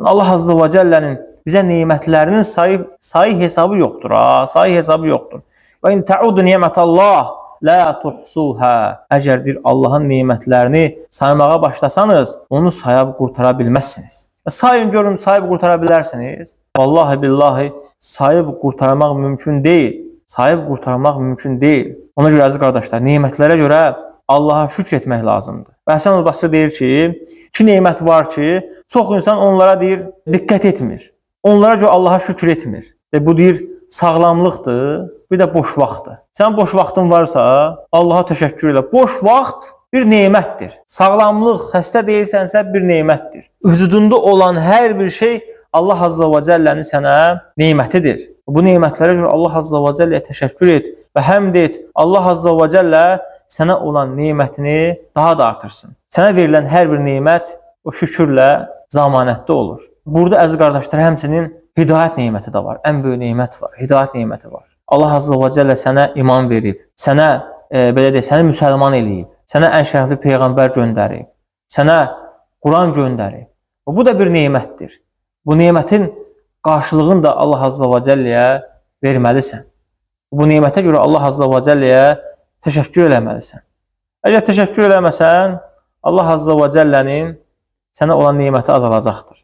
Allah Azza və Cəllənin bizə nemətlərinin sayı hesabı yoxdur. Sayı hesabı yoxdur. Və in ta'udu ni'mətallah la tuhsuha. Əgər deyir Allahın nemətlərini saymağa başlasanız, onu sayıb qurtara bilməzsiniz. Sayın görün, sayıb qurtara bilərsiniz. Vallahi billahi sayıb qurtarmaq mümkün deyil. Sayıb qurtarmaq mümkün deyil. Ona görə əziz qardaşlar, nemətlərə görə Allaha şükr etmək lazımdır. Və Həsən el-Basri deyir ki, iki nemət var ki, çox insan onlara deyir, diqqət etmir. Onlara görə Allaha şükür etmir. Bu deyir, sağlamlıqdır, bir də boş vaxtdır. Sən boş vaxtın varsa, Allaha təşəkkür elə. Boş vaxt bir nemətdir. Sağlamlıq, xəstə deyilsənsə bir nemətdir. Vücudunda olan hər bir şey Allah Azza və Cəllənin sənə nemətidir. Bu nemətlərə görə Allah Azza və Cəlləyə təşəkkür et və həmd et. Allah Azza və Cəllə sənə olan nemətini daha da artırsın. Sənə verilən hər bir nemət o şükürlə zamanətdə olur. Burada əziz qardaşlar, həmçinin hidayət neməti də var. Ən böyük nemət var. Hidayət neməti var. Allah Azza və Cəllə sənə iman verib, sənə belə deyək, səni müsəlman eləyib, sənə ən şərəfli peyğəmbər göndərib, sənə Quran göndərib. Bu da bir nemətdir. Bu nemətin qarşılığını da Allah Azza və Cəlləyə verməlisən. Bu nemətə görə Allah Azza və Cəlləyə təşəkkür eləməlisən. Əgər təşəkkür eləməsən, Allah Azza və Cəllənin sənə olan neməti azalacaqdır.